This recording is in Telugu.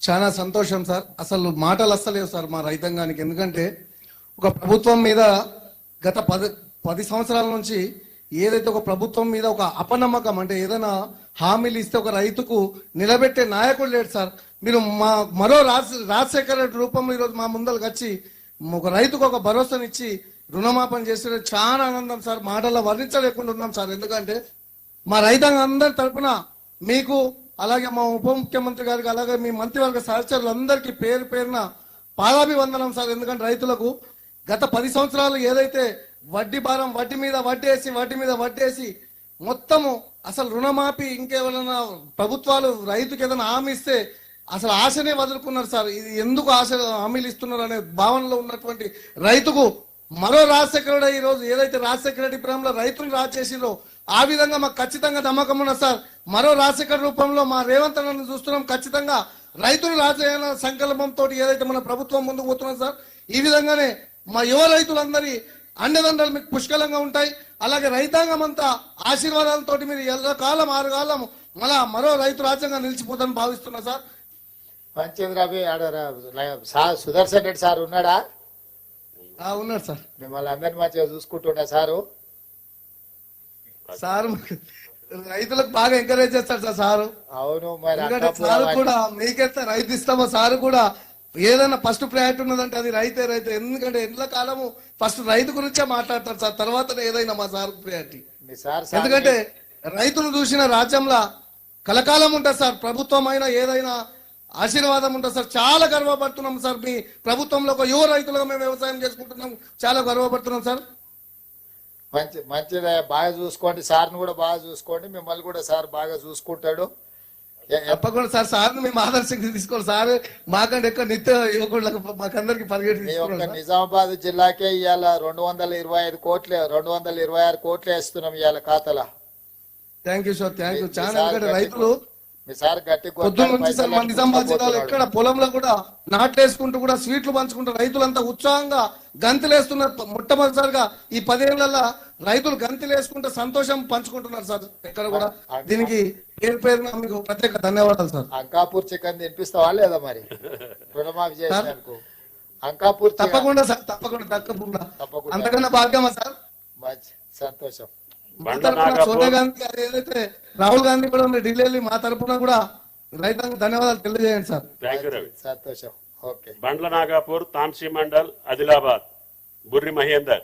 చాలా సంతోషం సార్. అసలు మాటలు అస్సలేవు సార్ మా రైతాంగానికి. ఎందుకంటే ఒక ప్రభుత్వం మీద గత 10 సంవత్సరాల నుంచి ఏదైతే ఒక ప్రభుత్వం మీద ఒక అపనమ్మకం, అంటే ఏదైనా హామీలు ఇస్తే ఒక రైతుకు నిలబెట్టే నాయకుడు లేడు సార్. మీరు మరో రాజశేఖర రెడ్డి రూపంలో ఈరోజు మా ముందరకు వచ్చి ఒక రైతుకు ఒక భరోసానిచ్చి రుణమాపన చేస్తే చాలా ఆనందం సార్. మాటల్లో వర్ణించలేకుండా ఉన్నాం సార్. ఎందుకంటే మా రైతాంగం అందరి తరఫున మీకు, అలాగే మా ఉప ముఖ్యమంత్రి గారికి, అలాగే మీ మంత్రివర్గ సహచరులందరికీ పేరు పేరున పాదాభివందనం సార్. ఎందుకంటే రైతులకు గత 10 సంవత్సరాలు ఏదైతే వడ్డీ భారం, వడ్డీ మీద వడ్డేసి మొత్తము అసలు రుణమాఫీ, ఇంకేమైనా ప్రభుత్వాలు రైతుకి ఏదైనా హామీ ఇస్తే అసలు ఆశనే వదులుకున్నారు సార్. ఇది ఎందుకు ఆశ హామీలు ఇస్తున్నారు అనే భావనలో ఉన్నటువంటి రైతుకు మరో రాజశేఖర ఈ రోజు ఏదైతే రాజశేఖర రెడ్డి ప్రేమలో రైతులు రాజేసిరో ఆ విధంగా మాకు ఖచ్చితంగా నమ్మకం ఉన్నది సార్. మరో రాజశేఖర రూపంలో మా రేవంత్ అన్నను చూస్తున్నాం. ఖచ్చితంగా రైతులు రాజేయాల సంకల్పంతో ఏదైతే మన ప్రభుత్వం ముందుకు పోతున్నాం సార్. ఈ విధంగానే మా యువ రైతులందరి అండదండలు మీకు పుష్కలంగా ఉంటాయి. అలాగే రైతాంగం అంతా ఆశీర్వాదాలతో మీరు ఎల్లకాలం 6 కాలం మరో రైతు రాజ్యంగా నిలిచిపోతానని భావిస్తున్నా సార్. పంచేంద్ర సుదర్శన్ రెడ్డి సార్ ఉన్నాడా? ఉన్నాడు సార్. మిమ్మల్ని అందరినీ మంచిగా చూసుకుంటున్నా సారు. సార్ రైతులకు బాగా ఎంకరేజ్ చేస్తాడు సార్ సారు. అవును, మరి సార్ కూడా మీకైతే రైతు ఇస్తామో సార్ కూడా ఏదైనా ఫస్ట్ ప్రయారిటీ ఉన్నదంటే అది రైతే. ఎందుకంటే ఎండ్ల కాలము ఫస్ట్ రైతు గురించే మాట్లాడతారు సార్, తర్వాత ఏదైనా మా సార్ ప్రయారిటీ. ఎందుకంటే రైతును చూసిన రాజ్యంలో కలకాలం ఉంటుంది సార్. ప్రభుత్వం అయినా ఏదైనా ఆశీర్వాదం ఉంటుంది సార్. చాలా గర్వపడుతున్నాం సార్. మీ ప్రభుత్వంలో ఒక యువ రైతులుగా మేము వ్యవసాయం చేసుకుంటున్నాం, చాలా గర్వపడుతున్నాం సార్. మంచిదే, బాగా చూసుకోండి. సార్ని కూడా బాగా చూసుకోండి, మిమ్మల్ని కూడా సార్ బాగా చూసుకుంటాడు. తప్పకుండా సార్. సార్ని మేము ఆదర్శంగా తీసుకోవాలి సార్. మాకంటే ఎక్కువ నిత్య యువకులకు మాకందరికి పరిగెట్టి నిజామాబాద్ జిల్లాకే ఇవాళ 225 కోట్లు 226 కోట్లు వేస్తున్నాం ఇవాళ ఖాతాలో. Thank you sir, thank you. చాలా రైతులు మీ సార్ గట్టి పొద్దున్న నుంచి సార్ మన నిజామాబాద్ జిల్లాలో ఎక్కడ పొలంలో కూడా నాట్లేసుకుంటూ కూడా స్వీట్లు పంచుకుంటారు. రైతులంతా ఉత్సాహంగా గంతులేస్తున్నారు. మొట్టమొదటిసారిగా ఈ 10 ఏళ్లలో రైతులు గంతులేసుకుంటూ సంతోషం పంచుకుంటున్నారు సార్. ఎక్కడ కూడా దీనికి పేరు పేరున మీకు ప్రత్యేక ధన్యవాదాలు సార్. అంకాపూర్ చికెన్ తినిపిస్తావా లేదా మరి రుణమాఫీ చేసినందుకు? అంకాపూర్ తప్పకుండా సార్, తప్పకుండా అంతకన్నా భాగ్యమా సార్. మంచి సంతోషం. సోనియా గాంధీ గారు ఏదైతే రాహుల్ గాంధీ కూడా ఢిల్లీ మా తరఫున కూడా రైతాంగ ధన్యవాదాలు తెలియజేయండి సార్. సంతోషం. ఓకే. బండ్ల నాగాపూర్, తాంసీ మండల్, ఆదిలాబాద్, బుర్రి మహేందర్.